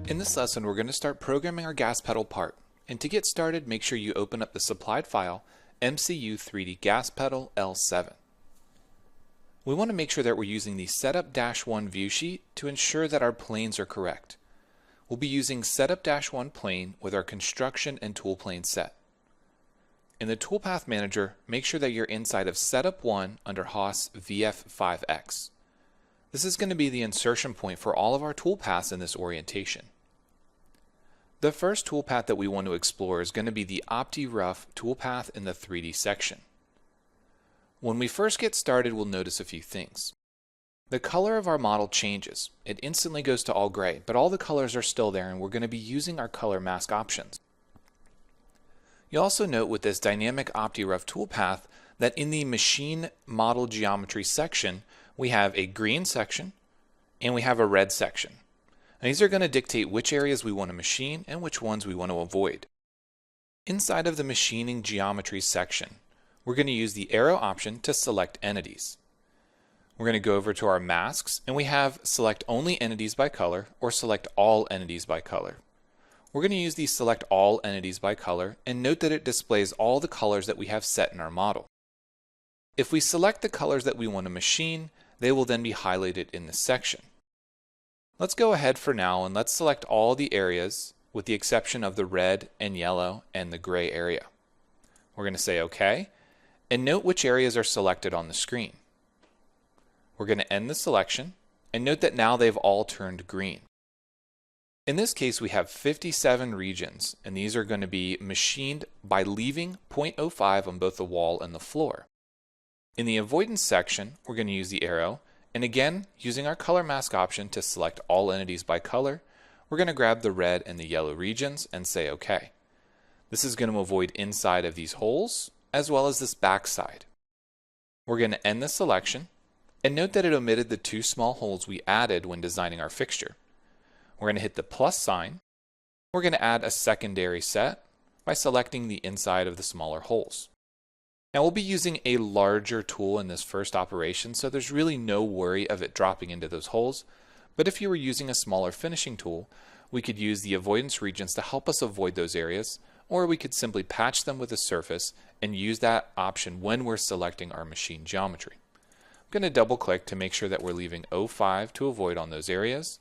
In this lesson, we're going to start programming our gas pedal part. And to get started, make sure you open up the supplied file, MCU 3D Gas Pedal L7. We want to make sure that we're using the Setup-1 view sheet to ensure that our planes are correct. We'll be using Setup-1 plane with our construction and tool plane set. In the Toolpath Manager, make sure that you're inside of Setup-1 under Haas VF5X. This is going to be the insertion point for all of our toolpaths in this orientation. The first toolpath that we want to explore is going to be the OptiRough toolpath in the 3D section. When we first get started, we'll notice a few things. The color of our model changes. It instantly goes to all gray, but all the colors are still there, and we're going to be using our color mask options. You'll also note with this dynamic OptiRough toolpath that in the machine model geometry section, we have a green section and we have a red section. And these are going to dictate which areas we want to machine and which ones we want to avoid. Inside of the machining geometry section, we're going to use the arrow option to select entities. We're going to go over to our masks, and we have select only entities by color or select all entities by color. We're going to use the select all entities by color, and note that it displays all the colors that we have set in our model. If we select the colors that we want to machine, they will then be highlighted in this section. Let's go ahead for now and let's select all the areas with the exception of the red and yellow and the gray area. We're going to say OK, and note which areas are selected on the screen. We're going to end the selection, and note that now they've all turned green. In this case, we have 57 regions, and these are going to be machined by leaving 0.05 on both the wall and the floor. In the avoidance section, we're going to use the arrow, and again, using our color mask option to select all entities by color, we're going to grab the red and the yellow regions and say OK. This is going to avoid inside of these holes, as well as this back side. We're going to end the selection, and note that it omitted the two small holes we added when designing our fixture. We're going to hit the plus sign. We're going to add a secondary set by selecting the inside of the smaller holes. Now we'll be using a larger tool in this first operation, so there's really no worry of it dropping into those holes. But if you were using a smaller finishing tool, we could use the avoidance regions to help us avoid those areas, or we could simply patch them with a surface and use that option when we're selecting our machine geometry. I'm going to double click to make sure that we're leaving 05 to avoid on those areas,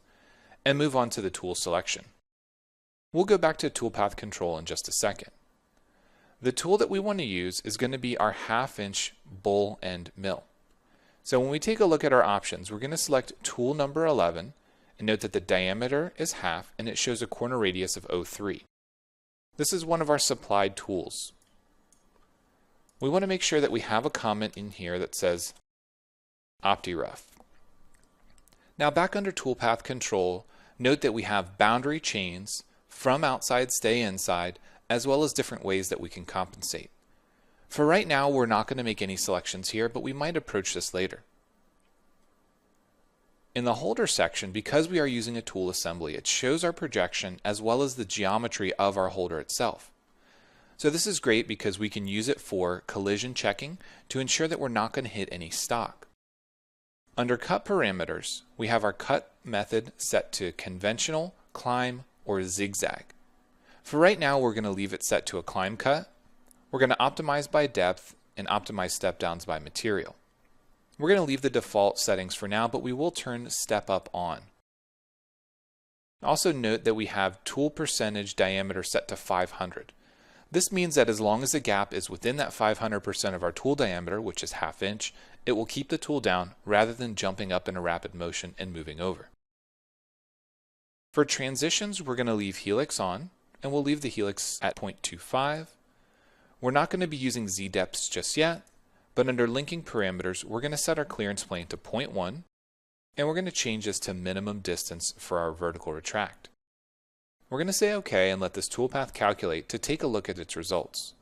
and move on to the tool selection. We'll go back to toolpath control in just a second. The tool that we want to use is going to be our 1/2" bull end mill. So when we take a look at our options, we're going to select tool number 11, and note that the diameter is 1/2 and it shows a corner radius of 0.3. This is one of our supplied tools. We want to make sure that we have a comment in here that says OptiRough. Now back under toolpath control, note that we have boundary chains, from outside stay inside, as well as different ways that we can compensate. For right now, we're not going to make any selections here, but we might approach this later. In the holder section, because we are using a tool assembly, it shows our projection as well as the geometry of our holder itself. So this is great because we can use it for collision checking to ensure that we're not going to hit any stock. Under cut parameters, we have our cut method set to conventional, climb, or zigzag. For right now, we're going to leave it set to a climb cut. We're going to optimize by depth and optimize step downs by material. We're going to leave the default settings for now, but we will turn step up on. Also note that we have tool percentage diameter set to 500. This means that as long as the gap is within that 500% of our tool diameter, which is 1/2 inch, it will keep the tool down rather than jumping up in a rapid motion and moving over. For transitions, we're going to leave helix on, and we'll leave the helix at 0.25. We're not going to be using z-depths just yet, but under linking parameters, we're going to set our clearance plane to 0.1, and we're going to change this to minimum distance for our vertical retract. We're going to say OK and let this toolpath calculate to take a look at its results.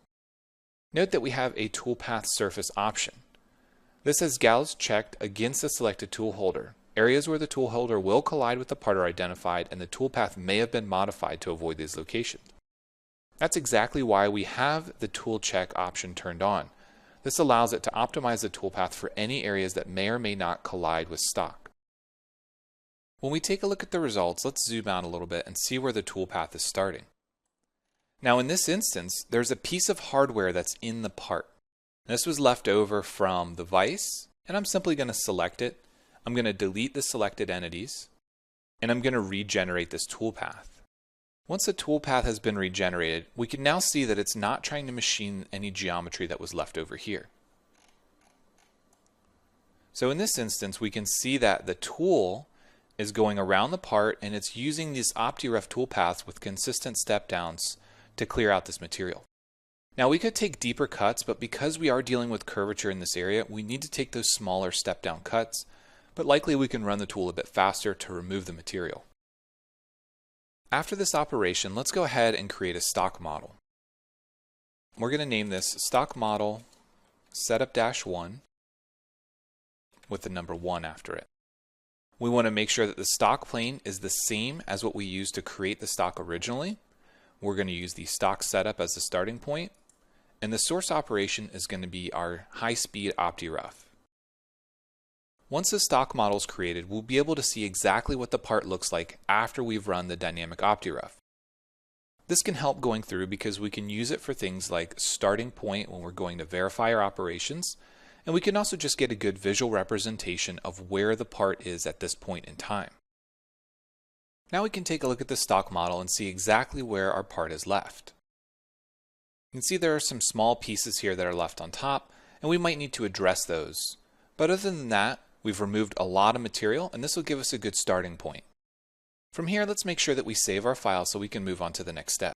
Note that we have a toolpath surface option. This has gals checked against the selected tool holder. Areas where the tool holder will collide with the part are identified, and the toolpath may have been modified to avoid these locations. That's exactly why we have the tool check option turned on. This allows it to optimize the toolpath for any areas that may or may not collide with stock. When we take a look at the results, let's zoom out a little bit and see where the toolpath is starting. Now in this instance, there's a piece of hardware that's in the part. This was left over from the vise, and I'm simply going to select it. I'm going to delete the selected entities, and I'm going to regenerate this toolpath. Once the toolpath has been regenerated, we can now see that it's not trying to machine any geometry that was left over here. So in this instance, we can see that the tool is going around the part, and it's using these OptiRough toolpaths with consistent step downs to clear out this material. Now we could take deeper cuts, but because we are dealing with curvature in this area, we need to take those smaller step down cuts, but likely we can run the tool a bit faster to remove the material. After this operation, let's go ahead and create a stock model. We're going to name this stock model Setup-1 with the number 1 after it. We want to make sure that the stock plane is the same as what we used to create the stock originally. We're going to use the stock setup as the starting point, and the source operation is going to be our high-speed OptiRough. Once the stock model is created, we'll be able to see exactly what the part looks like after we've run the dynamic OptiRough. This can help going through because we can use it for things like starting point when we're going to verify our operations, and we can also just get a good visual representation of where the part is at this point in time. Now we can take a look at the stock model and see exactly where our part is left. You can see there are some small pieces here that are left on top, and we might need to address those. But other than that, we've removed a lot of material, and this will give us a good starting point. From here, let's make sure that we save our file so we can move on to the next step.